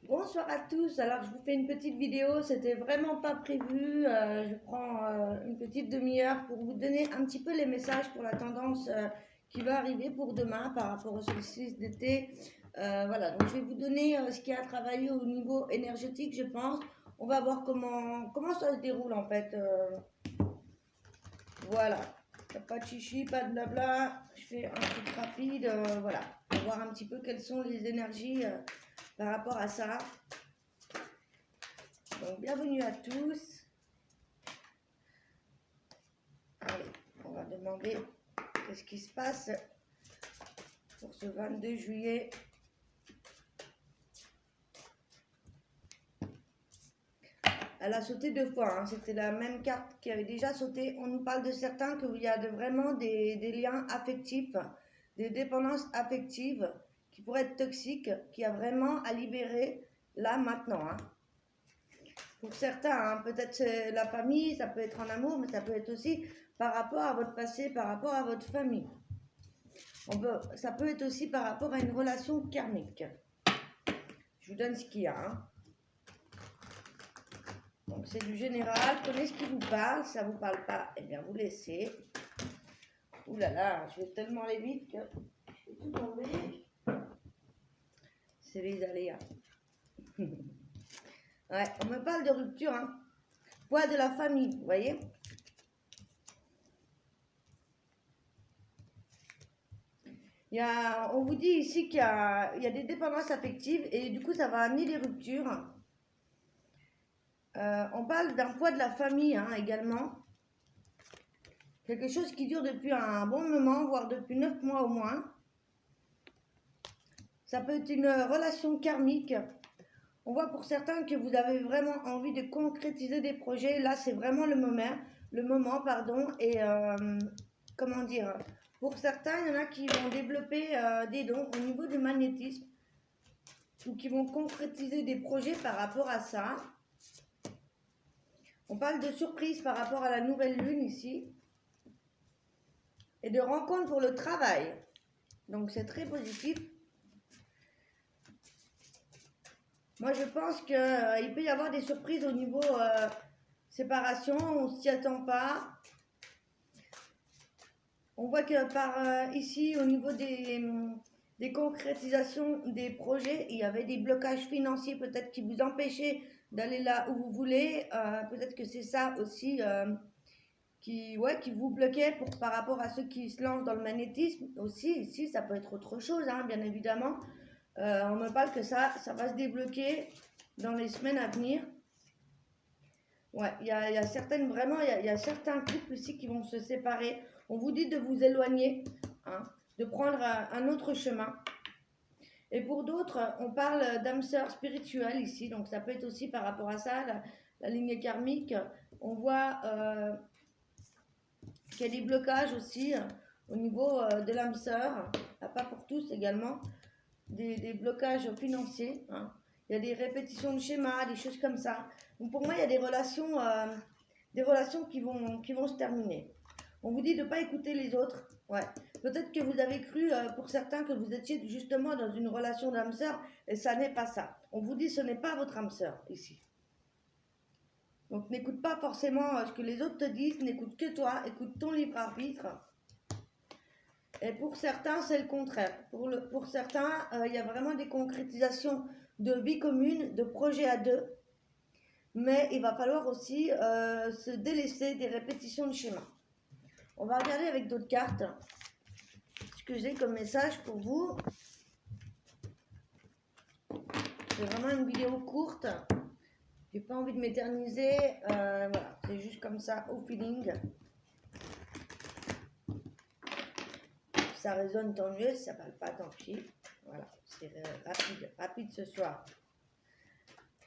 Bonsoir à tous, alors je vous fais une petite vidéo, c'était vraiment pas prévu, je prends une petite demi-heure pour vous donner un petit peu les messages pour la tendance qui va arriver pour demain par rapport au solstice d'été. Voilà, donc je vais vous donner ce qui a travaillé au niveau énergétique, je pense. On va voir comment ça se déroule en fait. Voilà, pas de chichi, pas de blabla, je fais un truc rapide, voilà, pour voir un petit peu quelles sont les énergies par rapport à ça. Donc, bienvenue à tous. Allez, on va demander qu'est-ce qui se passe pour ce 22 juillet. Elle a sauté 2 fois, hein. C'était la même carte qui avait déjà sauté. On nous parle de certains qu'il y a vraiment des liens affectifs, des dépendances affectives qui pourraient être toxiques, qui a vraiment à libérer là, maintenant. Hein. Pour certains, hein, peut-être c'est la famille, ça peut être en amour, mais ça peut être aussi par rapport à votre passé, par rapport à votre famille. Ça peut être aussi par rapport à une relation karmique. Je vous donne ce qu'il y a. Hein. Donc c'est du général, prenez ce qui vous parle, si ça ne vous parle pas, eh bien vous laissez. Ouh là là, je vais tellement aller vite que je vais tout tomber. C'est les aléas. Ouais, on me parle de rupture, hein. Poids de la famille, vous voyez. On vous dit ici qu'il y a des dépendances affectives et du coup ça va amener des ruptures. On parle d'un poids de la famille hein, également. Quelque chose qui dure depuis un bon moment, voire depuis 9 mois au moins. Ça peut être une relation karmique. On voit pour certains que vous avez vraiment envie de concrétiser des projets. Là, c'est vraiment le moment, et comment dire, pour certains, il y en a qui vont développer des dons au niveau du magnétisme ou qui vont concrétiser des projets par rapport à ça. On parle de surprise par rapport à la nouvelle lune ici et de rencontres pour le travail. Donc, c'est très positif. Moi, je pense qu'il peut y avoir des surprises au niveau séparation, on ne s'y attend pas. On voit que par ici, au niveau des concrétisations des projets, il y avait des blocages financiers peut-être qui vous empêchaient d'aller là où vous voulez. Peut-être que c'est ça aussi qui vous bloquait par rapport à ceux qui se lancent dans le magnétisme. Aussi, ici, ça peut être autre chose, hein, bien évidemment. On me parle que ça va se débloquer dans les semaines à venir. Ouais, il y a certaines, vraiment, il y a certains couples ici qui vont se séparer. On vous dit de vous éloigner, hein, de prendre un autre chemin. Et pour d'autres, on parle d'âme sœur spirituelle ici. Donc ça peut être aussi par rapport à ça, la ligne karmique. On voit qu'il y a des blocages aussi au niveau de l'âme sœur. Pas pour tous également. Des blocages financiers. Hein. Il y a des répétitions de schémas, des choses comme ça. Donc pour moi, il y a des relations qui vont se terminer. On vous dit de ne pas écouter les autres. Ouais. Peut-être que vous avez cru, pour certains, que vous étiez justement dans une relation d'âme sœur, et ça n'est pas ça. On vous dit ce n'est pas votre âme sœur, ici. Donc n'écoute pas forcément ce que les autres te disent, n'écoute que toi, écoute ton libre arbitre. Et pour certains, c'est le contraire. Pour certains, il y a vraiment des concrétisations de vie commune, de projets à deux. Mais il va falloir aussi se délaisser des répétitions de schémas. On va regarder avec d'autres cartes ce que j'ai comme message pour vous. C'est vraiment une vidéo courte. J'ai pas envie de m'éterniser. Voilà, c'est juste comme ça, au feeling. Si ça résonne, tant mieux. Si ça ne parle pas, tant pis. Voilà, c'est rapide ce soir.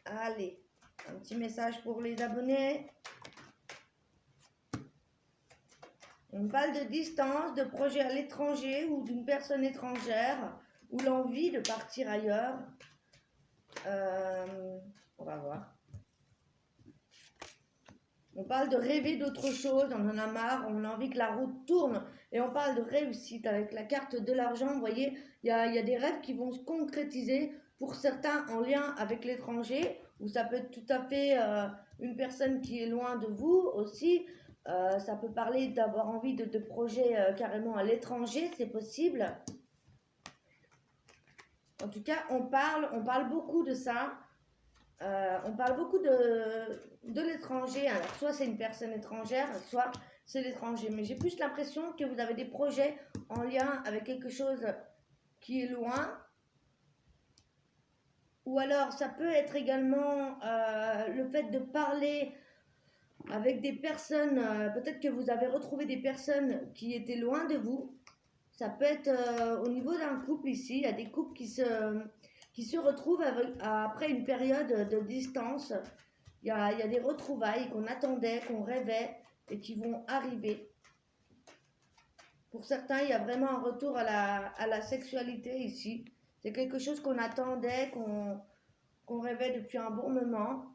Allez, un petit message pour les abonnés. On parle de distance, de projet à l'étranger ou d'une personne étrangère ou l'envie de partir ailleurs. On va voir. On parle de rêver d'autre chose, on en a marre, on a envie que la route tourne. Et on parle de réussite avec la carte de l'argent. Vous voyez, il y a des rêves qui vont se concrétiser pour certains en lien avec l'étranger, ou ça peut être tout à fait une personne qui est loin de vous aussi. Ça peut parler d'avoir envie de projets carrément à l'étranger, c'est possible. En tout cas, on parle beaucoup de ça. On parle beaucoup de l'étranger. Alors, soit c'est une personne étrangère, soit c'est l'étranger. Mais j'ai plus l'impression que vous avez des projets en lien avec quelque chose qui est loin. Ou alors, ça peut être également le fait de parler avec des personnes. Peut-être que vous avez retrouvé des personnes qui étaient loin de vous. Ça peut être au niveau d'un couple ici. Il y a des couples qui se retrouvent après une période de distance. Il y a des retrouvailles qu'on attendait, qu'on rêvait et qui vont arriver. Pour certains, il y a vraiment un retour à la sexualité ici. C'est quelque chose qu'on attendait, qu'on rêvait depuis un bon moment.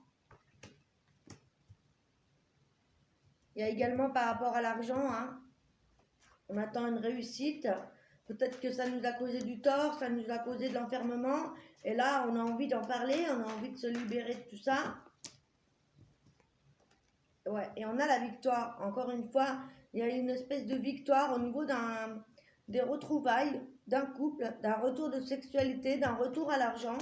Il y a également par rapport à l'argent, hein. On attend une réussite. Peut-être que ça nous a causé du tort, ça nous a causé de l'enfermement. Et là, on a envie d'en parler, on a envie de se libérer de tout ça. Ouais, et on a la victoire. Encore une fois, il y a une espèce de victoire au niveau des retrouvailles d'un couple, d'un retour de sexualité, d'un retour à l'argent.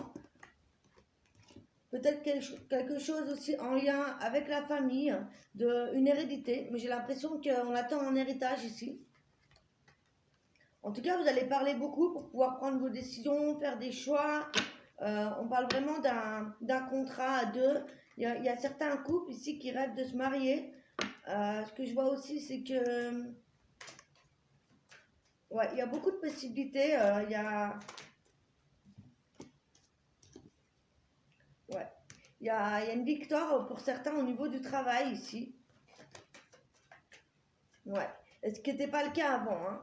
Peut-être quelque chose aussi en lien avec la famille, une hérédité. Mais j'ai l'impression qu'on attend un héritage ici. En tout cas, vous allez parler beaucoup pour pouvoir prendre vos décisions, faire des choix. On parle vraiment d'un contrat à deux. Il y a certains couples ici qui rêvent de se marier. Ce que je vois aussi, c'est que ouais, il y a beaucoup de possibilités. Ouais, il y a une victoire pour certains au niveau du travail ici. Ouais, ce qui n'était pas le cas avant, hein.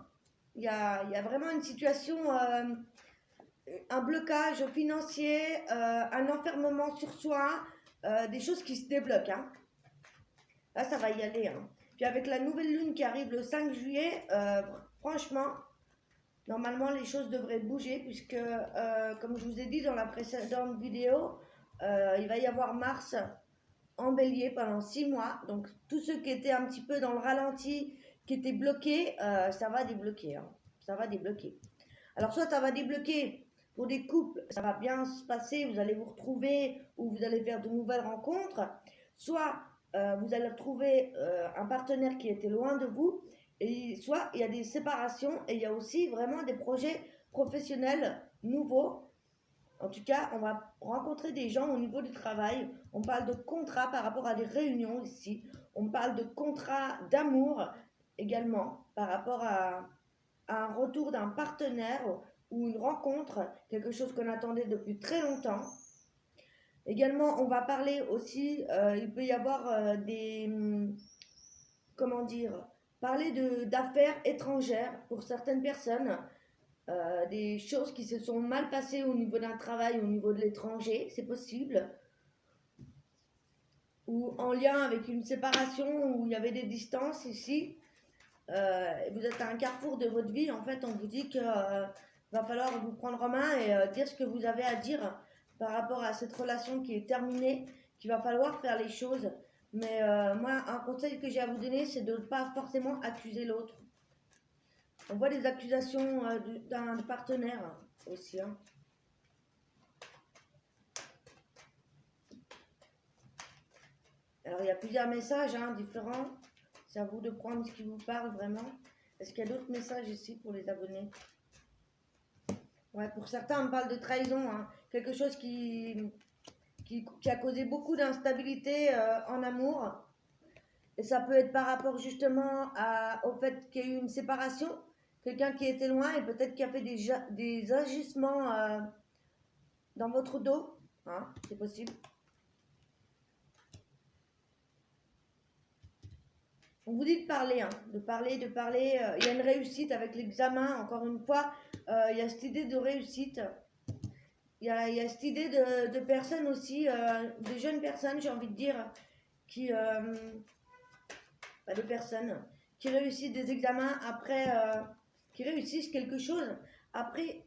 Il y a vraiment une situation, un blocage financier, un enfermement sur soi, des choses qui se débloquent, hein. Là, ça va y aller, hein. Puis avec la nouvelle lune qui arrive le 5 juillet, franchement, normalement les choses devraient bouger puisque, comme je vous ai dit dans la précédente vidéo, il va y avoir Mars en bélier pendant 6 mois. Donc tous ceux qui étaient un petit peu dans le ralenti, qui étaient bloqués, ça va débloquer, hein. Ça va débloquer. Alors soit ça va débloquer pour des couples, ça va bien se passer, vous allez vous retrouver ou vous allez faire de nouvelles rencontres. Soit vous allez retrouver un partenaire qui était loin de vous. Et soit il y a des séparations et il y a aussi vraiment des projets professionnels nouveaux. En tout cas, on va rencontrer des gens au niveau du travail. On parle de contrats par rapport à des réunions ici. On parle de contrats d'amour également par rapport à un retour d'un partenaire ou une rencontre, quelque chose qu'on attendait depuis très longtemps. Également, on va parler aussi, il peut y avoir comment dire, parler d'affaires étrangères pour certaines personnes. Des choses qui se sont mal passées au niveau d'un travail, au niveau de l'étranger, c'est possible. Ou en lien avec une séparation où il y avait des distances ici. Vous êtes à un carrefour de votre vie, en fait, on vous dit qu'il va falloir vous prendre en main et dire ce que vous avez à dire par rapport à cette relation qui est terminée, qu'il va falloir faire les choses. Mais moi, un conseil que j'ai à vous donner, c'est de ne pas forcément accuser l'autre. On voit des accusations d'un partenaire aussi, hein. Alors il y a plusieurs messages, hein, différents. C'est à vous de prendre ce qui vous parle vraiment. Est-ce qu'il y a d'autres messages ici pour les abonnés? Ouais, pour certains, on parle de trahison, hein. Quelque chose qui a causé beaucoup d'instabilité en amour. Et ça peut être par rapport justement au fait qu'il y a eu une séparation. Quelqu'un qui était loin et peut-être qui a fait des agissements dans votre dos, hein, c'est possible. On vous dit de parler, hein, de parler. Il y a une réussite avec l'examen, encore une fois. Il y a cette idée de réussite. Il y a cette idée de personnes aussi, de jeunes personnes, j'ai envie de dire, de personnes qui réussissent des examens après, qui réussissent quelque chose après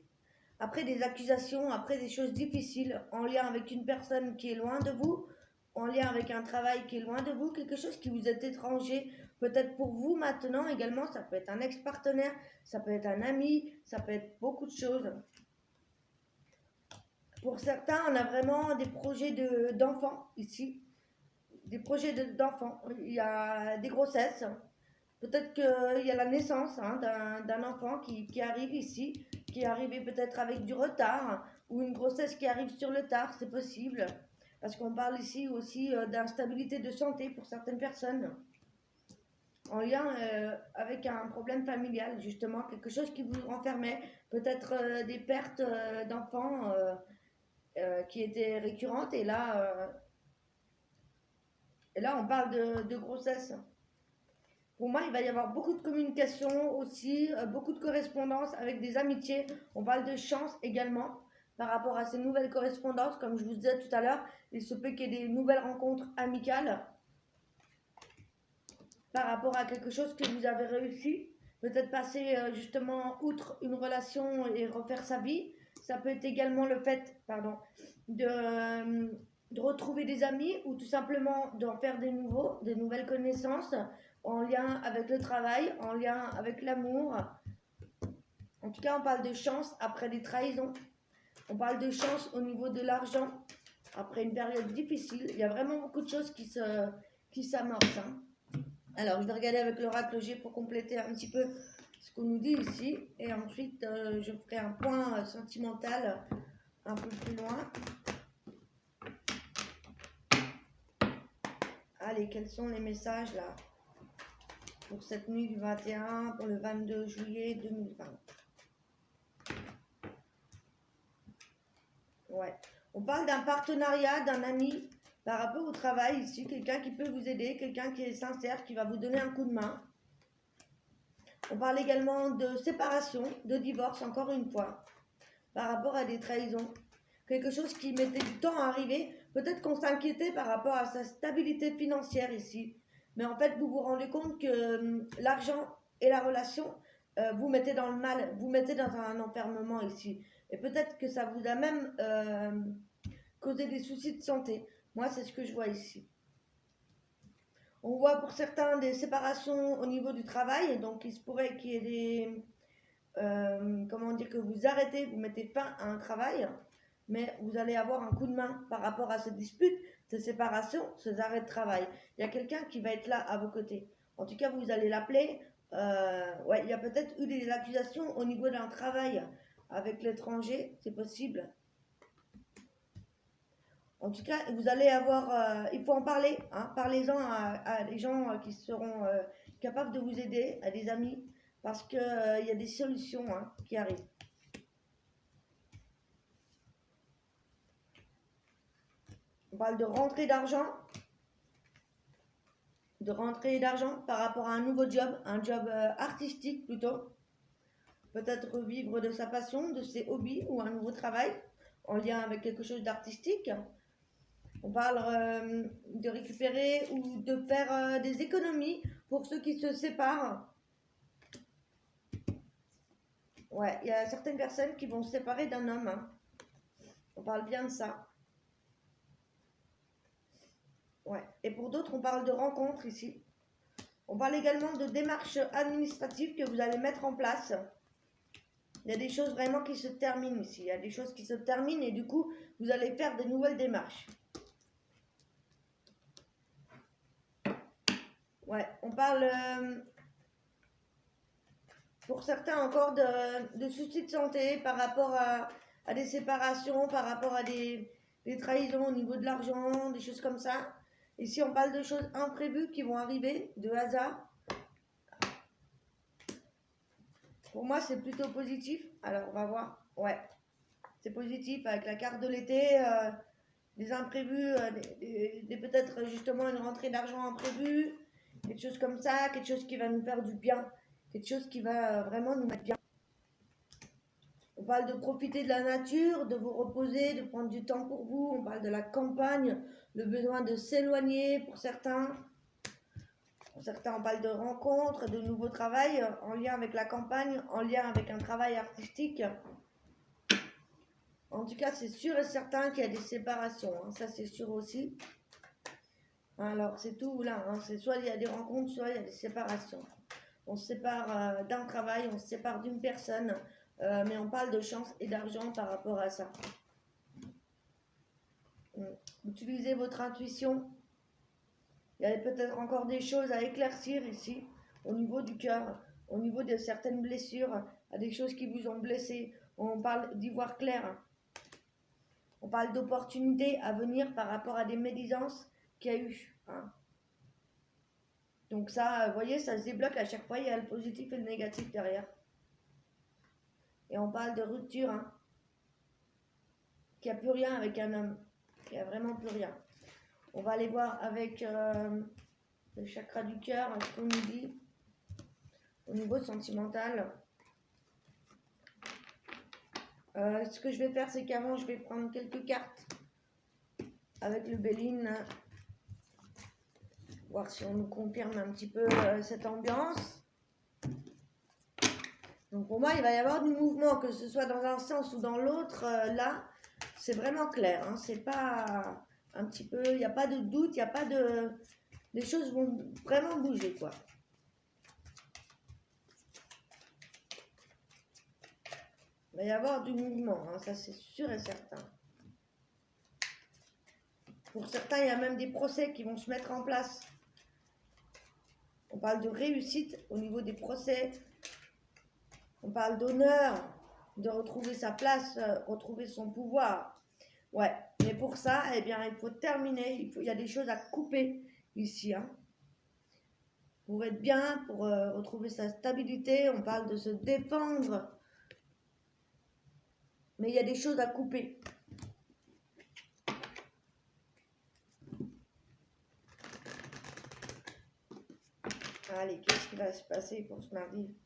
après des accusations, après des choses difficiles, en lien avec une personne qui est loin de vous, en lien avec un travail qui est loin de vous, quelque chose qui vous est étranger, peut-être pour vous maintenant également, ça peut être un ex-partenaire, ça peut être un ami, ça peut être beaucoup de choses. Pour certains, on a vraiment des projets d'enfants ici, des projets d'enfants. Il y a des grossesses, peut-être qu'il y a la naissance hein, d'un enfant qui arrive ici, qui est arrivé peut-être avec du retard, ou une grossesse qui arrive sur le tard, c'est possible. Parce qu'on parle ici aussi d'instabilité de santé pour certaines personnes, en lien avec un problème familial, justement, quelque chose qui vous renfermait, peut-être des pertes d'enfants qui étaient récurrentes, et là on parle de grossesse. Pour moi, il va y avoir beaucoup de communication aussi, beaucoup de correspondance avec des amitiés. On parle de chance également par rapport à ces nouvelles correspondances. Comme je vous disais tout à l'heure, il se peut qu'il y ait des nouvelles rencontres amicales par rapport à quelque chose que vous avez réussi. Peut-être passer justement outre une relation et refaire sa vie. Ça peut être également le fait, de retrouver des amis ou tout simplement d'en faire des nouveaux, des nouvelles connaissances en lien avec le travail, en lien avec l'amour. En tout cas, on parle de chance après des trahisons. On parle de chance au niveau de l'argent après une période difficile. Il y a vraiment beaucoup de choses qui s'amorcent. Hein. Alors, je vais regarder avec l'oracle G pour compléter un petit peu ce qu'on nous dit ici. Et ensuite, je ferai un point sentimental un peu plus loin. Allez, quels sont les messages là pour cette nuit du 21, pour le 22 juillet 2020. Ouais. On parle d'un partenariat, d'un ami par rapport au travail ici, quelqu'un qui peut vous aider, quelqu'un qui est sincère, qui va vous donner un coup de main. On parle également de séparation, de divorce, encore une fois, par rapport à des trahisons. Quelque chose qui mettait du temps à arriver. Peut-être qu'on s'inquiétait par rapport à sa stabilité financière ici. Mais en fait, vous vous rendez compte que l'argent et la relation vous mettez dans le mal, vous mettez dans un enfermement ici. Et peut-être que ça vous a même causé des soucis de santé. Moi, c'est ce que je vois ici. On voit pour certains des séparations au niveau du travail. Donc, il se pourrait qu'il y ait des... comment dire, que vous arrêtez, vous mettez fin à un travail, mais vous allez avoir un coup de main par rapport à cette dispute, ces séparations, ces arrêts de travail. Il y a quelqu'un qui va être là à vos côtés. En tout cas, vous allez l'appeler. Ouais, il y a peut-être eu des accusations au niveau d'un travail avec l'étranger, c'est possible. En tout cas, vous allez avoir, il faut en parler, hein, parlez-en à des gens qui seront capables de vous aider, à des amis, parce qu'il y a des solutions hein, qui arrivent. On parle de rentrée d'argent par rapport à un nouveau job, un job artistique plutôt. Peut-être vivre de sa passion, de ses hobbies ou un nouveau travail en lien avec quelque chose d'artistique. On parle de récupérer ou de faire des économies pour ceux qui se séparent. Ouais, il y a certaines personnes qui vont se séparer d'un homme. Hein. On parle bien de ça. Ouais. Et pour d'autres, on parle de rencontres ici. On parle également de démarches administratives que vous allez mettre en place. Il y a des choses vraiment qui se terminent ici. Il y a des choses qui se terminent et du coup, vous allez faire de nouvelles démarches. Ouais, on parle pour certains encore de soucis de santé par rapport à des séparations, par rapport à des trahisons au niveau de l'argent, des choses comme ça. Ici, on parle de choses imprévues qui vont arriver, de hasard. Pour moi, c'est plutôt positif. Alors, on va voir. Ouais, c'est positif avec la carte de l'été, des imprévus, peut-être justement une rentrée d'argent imprévue, quelque chose comme ça, quelque chose qui va nous faire du bien, quelque chose qui va vraiment nous mettre bien. On parle de profiter de la nature, de vous reposer, de prendre du temps pour vous. On parle de la campagne, le besoin de s'éloigner pour certains. Pour certains, on parle de rencontres, de nouveaux travail en lien avec la campagne, en lien avec un travail artistique. En tout cas, c'est sûr et certain qu'il y a des séparations. Hein. Ça, c'est sûr aussi. Alors, c'est tout là. Hein. C'est soit il y a des rencontres, soit il y a des séparations. On se sépare d'un travail, on se sépare d'une personne. Mais on parle de chance et d'argent par rapport à ça. Utilisez votre intuition. Il y a peut-être encore des choses à éclaircir ici, au niveau du cœur, au niveau de certaines blessures, à des choses qui vous ont blessé. On parle d'y voir clair. On parle d'opportunités à venir par rapport à des médisances qu'il y a eu. Hein. Donc ça, vous voyez, ça se débloque à chaque fois, il y a le positif et le négatif derrière. Et on parle de rupture, hein, qu'il n'y a plus rien avec un homme, qu'il n'y a vraiment plus rien. On va aller voir avec le chakra du cœur, ce qu'on nous dit au niveau sentimental. Ce que je vais faire, c'est qu'avant, je vais prendre quelques cartes avec le Béline, voir si on nous confirme un petit peu cette ambiance. Donc pour moi, il va y avoir du mouvement, que ce soit dans un sens ou dans l'autre. Là, c'est vraiment clair. Hein, c'est pas un petit peu, il n'y a pas de doute, il n'y a pas de... Les choses vont vraiment bouger, quoi. Il va y avoir du mouvement, hein, ça c'est sûr et certain. Pour certains, il y a même des procès qui vont se mettre en place. On parle de réussite au niveau des procès. On parle d'honneur, de retrouver sa place, retrouver son pouvoir. Ouais, mais pour ça, eh bien, il faut terminer. Il y a des choses à couper ici. Hein. Pour être bien, pour retrouver sa stabilité, on parle de se défendre. Mais il y a des choses à couper. Allez, qu'est-ce qui va se passer pour ce mardi?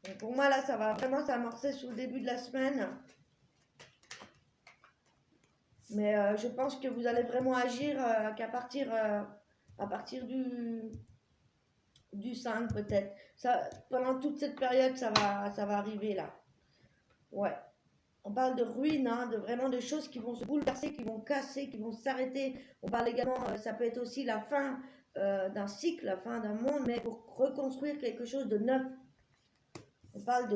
Donc pour moi, là, ça va vraiment s'amorcer sur le début de la semaine. Mais je pense que vous allez vraiment agir qu'à partir, à partir du 5 peut-être. Pendant toute cette période, ça va arriver là. Ouais. On parle de ruines, hein, de vraiment de choses qui vont se bouleverser, qui vont casser, qui vont s'arrêter. On parle également, ça peut être aussi la fin d'un cycle, la fin d'un monde, mais pour reconstruire quelque chose de neuf. On parle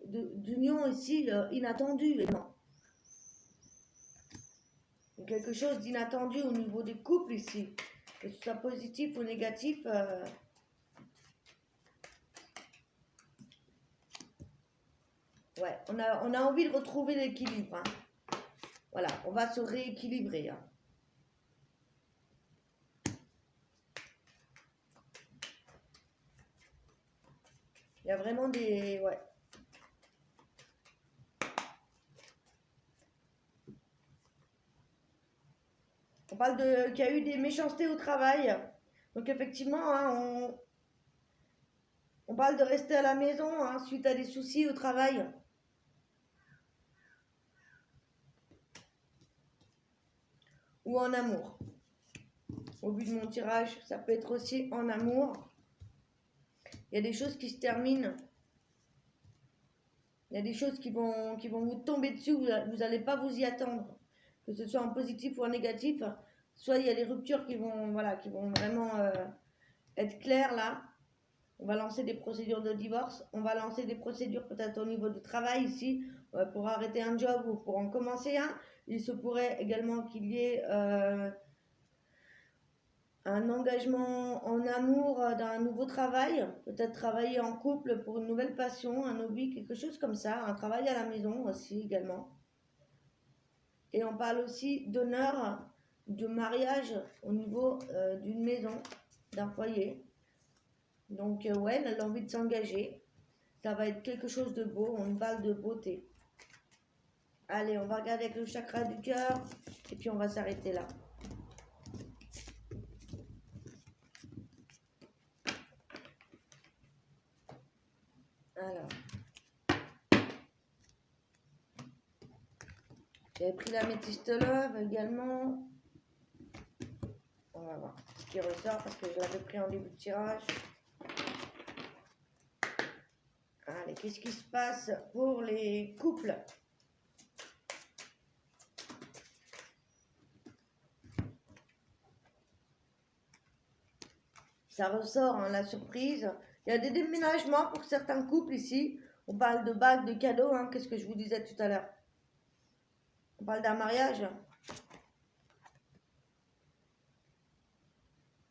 d'union ici inattendue. Quelque chose d'inattendu au niveau des couples ici. Que ce soit positif ou négatif. Ouais, on a envie de retrouver l'équilibre. Hein. Voilà, on va se rééquilibrer. Hein. Il y a vraiment des... Ouais. On parle qu'il y a eu des méchancetés au travail. Donc effectivement, hein, on parle de rester à la maison hein, suite à des soucis au travail. Ou en amour. Au but de mon tirage, ça peut être aussi en amour. Il y a des choses qui se terminent. Il y a des choses qui vont vous tomber dessus, vous n'allez pas vous y attendre. Que ce soit en positif ou en négatif. Soit il y a des ruptures qui vont vraiment être claires là. On va lancer des procédures de divorce. On va lancer des procédures peut-être au niveau du travail ici pour arrêter un job ou pour en commencer un. Il se pourrait également qu'il y ait un engagement en amour d'un nouveau travail, peut-être travailler en couple pour une nouvelle passion, un hobby, quelque chose comme ça, un travail à la maison aussi également. Et on parle aussi d'honneur, de mariage au niveau d'une maison, d'un foyer. Donc ouais, elle a envie de s'engager, ça va être quelque chose de beau, on parle de beauté. Allez, on va regarder avec le chakra du cœur et puis on va s'arrêter là. Alors, j'avais pris l'améthyste love également. On va voir ce qui ressort parce que je l'avais pris en début de tirage. Allez. Allez, qu'est-ce qui se passe pour les couples? Ça ressort, hein, la surprise. Il y a des déménagements pour certains couples ici. On parle de bagues, de cadeaux, hein, qu'est-ce que je vous disais tout à l'heure. On parle d'un mariage.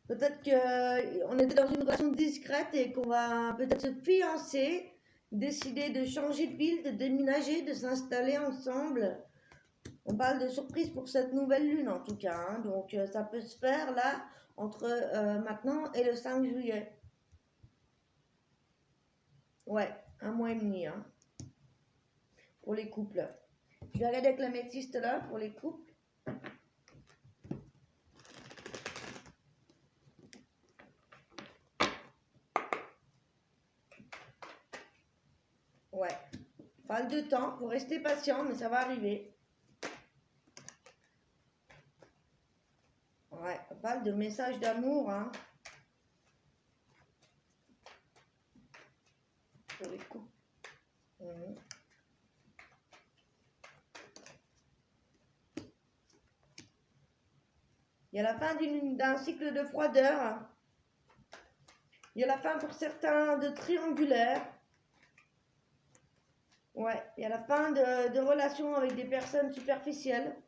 Peut-être qu'on était dans une relation discrète et qu'on va peut-être se fiancer, décider de changer de ville, de déménager, de s'installer ensemble. On parle de surprise pour cette nouvelle lune en tout cas, hein. Donc ça peut se faire là entre maintenant et le 5 juillet. Ouais, 1 mois et demi, hein, pour les couples. Je vais regarder avec l'améthyste là pour les couples. Ouais, pas de temps, faut rester patient, mais ça va arriver. Ouais, on parle de message d'amour, hein. Pour les couples. Il y a la fin d'un cycle de froideur. Il y a la fin pour certains de triangulaire. Ouais, il y a la fin de relations avec des personnes superficielles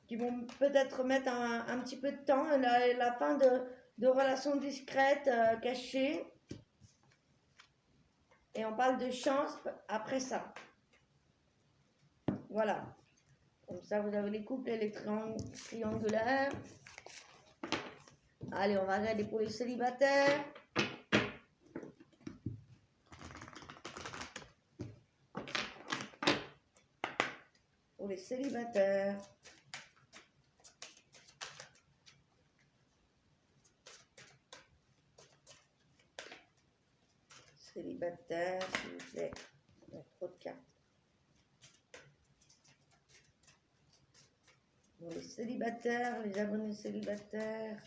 qui vont peut-être mettre un petit peu de temps. Et la fin de relations discrètes, cachées. Et on parle de chance après ça. Voilà. Comme ça, vous avez les couples et les triangulaires. Allez, on va regarder pour les célibataires. Pour les célibataires. Célibataire, s'il vous plaît. Il y a trop de cartes. Pour les célibataires, les abonnés célibataires.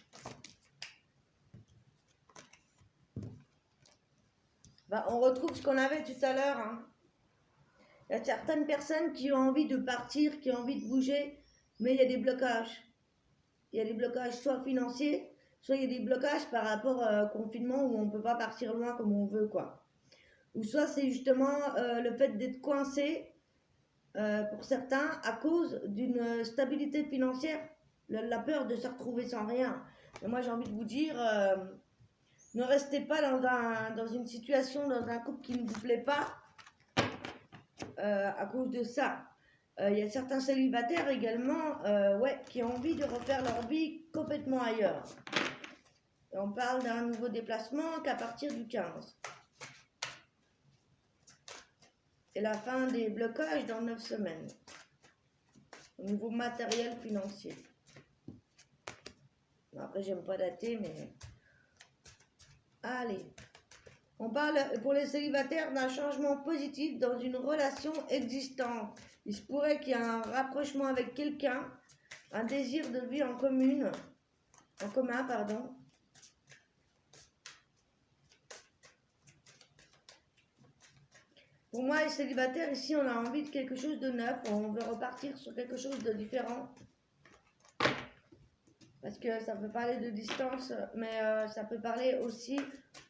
Bah, on retrouve ce qu'on avait tout à l'heure, hein. Il y a certaines personnes qui ont envie de partir, qui ont envie de bouger, mais il y a des blocages. Il y a des blocages soit financiers, soit il y a des blocages par rapport au confinement où on ne peut pas partir loin comme on veut, quoi. Ou soit c'est justement le fait d'être coincé pour certains à cause d'une stabilité financière, la peur de se retrouver sans rien. Et moi j'ai envie de vous dire, ne restez pas dans une situation, dans un couple qui ne vous plaît pas à cause de ça. Il y a certains célibataires également ouais, qui ont envie de refaire leur vie complètement ailleurs. Et on parle d'un nouveau déplacement qu'à partir du 15. Et la fin des blocages dans 9 semaines. Au niveau matériel financier. Après, j'aime pas dater, mais... Allez. On parle pour les célibataires d'un changement positif dans une relation existante. Il se pourrait qu'il y ait un rapprochement avec quelqu'un, un désir de vie en commun, pardon. Pour moi, les célibataires, ici, on a envie de quelque chose de neuf. On veut repartir sur quelque chose de différent. Parce que ça peut parler de distance, mais ça peut parler aussi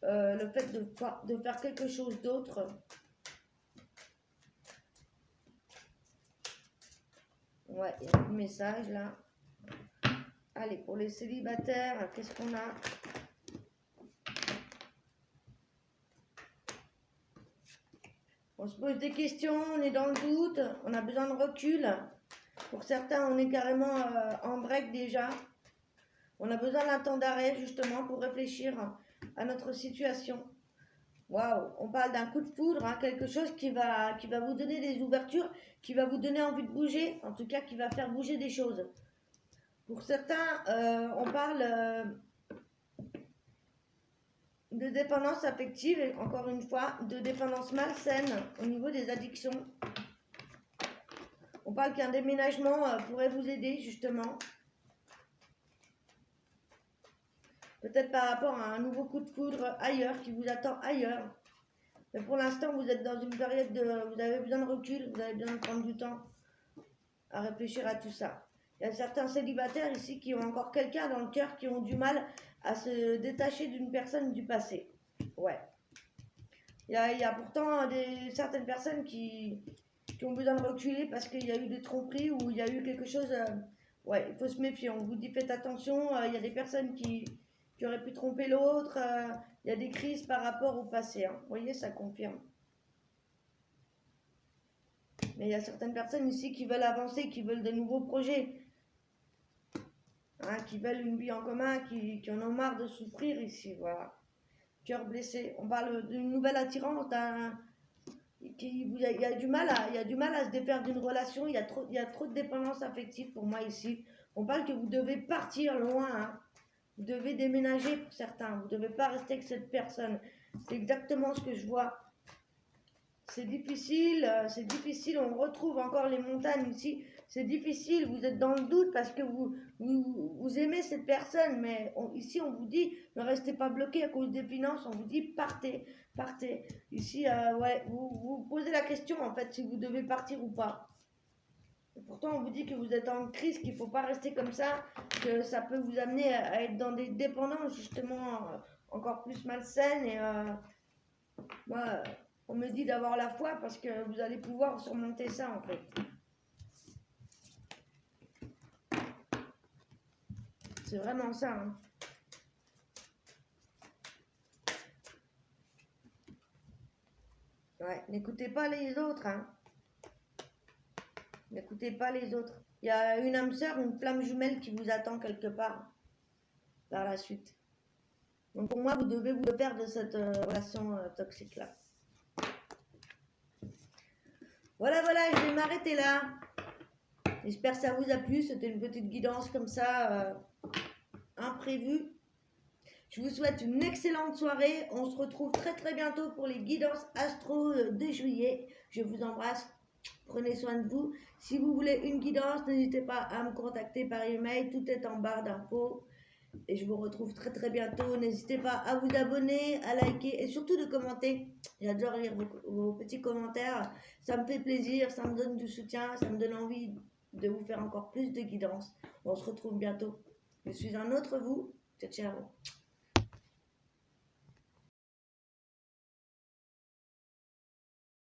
le fait de faire quelque chose d'autre. Ouais, il y a un message là. Allez, pour les célibataires, qu'est-ce qu'on a? On se pose des questions, on est dans le doute, on a besoin de recul. Pour certains, on est carrément en break déjà. On a besoin d'un temps d'arrêt justement pour réfléchir à notre situation. Waouh, on parle d'un coup de foudre, hein, quelque chose qui va vous donner des ouvertures, qui va vous donner envie de bouger, en tout cas qui va faire bouger des choses. Pour certains, on parle de dépendance affective, et encore une fois, de dépendance malsaine au niveau des addictions. On parle qu'un déménagement pourrait vous aider justement. peut-être par rapport à un nouveau coup de foudre ailleurs, qui vous attend ailleurs. Mais pour l'instant, vous êtes dans une période de... Vous avez besoin de recul, vous avez besoin de prendre du temps à réfléchir à tout ça. Il y a certains célibataires ici qui ont encore quelqu'un dans le cœur, qui ont du mal à se détacher d'une personne du passé. Ouais. Il y a pourtant certaines personnes qui ont besoin de reculer parce qu'il y a eu des tromperies ou il y a eu quelque chose... ouais, il faut se méfier. On vous dit faites attention, il y a des personnes qui auraient pu tromper l'autre. Il y a des crises par rapport au passé. Hein. Vous voyez, ça confirme. Mais il y a certaines personnes ici qui veulent avancer, qui veulent de nouveaux projets. Hein, qui veulent une vie en commun, qui en ont marre de souffrir ici. Voilà. Cœur blessé. On parle d'une nouvelle attirance, il y a du mal à se défaire d'une relation, il y a trop de dépendance affective pour moi ici. On parle que vous devez partir loin, hein. Vous devez déménager pour certains, vous ne devez pas rester avec cette personne. C'est exactement ce que je vois. C'est difficile, on retrouve encore les montagnes ici. C'est difficile, vous êtes dans le doute parce que vous aimez cette personne, mais ici on vous dit ne restez pas bloqué à cause des finances, on vous dit partez. Ici, ouais, vous posez la question en fait si vous devez partir ou pas. Et pourtant on vous dit que vous êtes en crise, qu'il ne faut pas rester comme ça, que ça peut vous amener à être dans des dépendances justement encore plus malsaines et moi, on me dit d'avoir la foi parce que vous allez pouvoir surmonter ça en fait. C'est vraiment ça. Hein. Ouais, n'écoutez pas les autres. Hein. N'écoutez pas les autres. Il y a une âme sœur, une flamme jumelle qui vous attend quelque part par la suite. Donc pour moi, vous devez vous faire de cette relation toxique-là. Voilà, je vais m'arrêter là. J'espère que ça vous a plu. C'était une petite guidance comme ça, imprévue. Je vous souhaite une excellente soirée. On se retrouve très bientôt pour les guidances astro de juillet. Je vous embrasse. Prenez soin de vous. Si vous voulez une guidance, n'hésitez pas à me contacter par email. Tout est en barre d'infos. Et je vous retrouve très bientôt. N'hésitez pas à vous abonner, à liker et surtout de commenter. J'adore lire vos petits commentaires. Ça me fait plaisir, ça me donne du soutien, ça me donne envie de vous faire encore plus de guidance. On se retrouve bientôt. Je suis un autre vous. Ciao.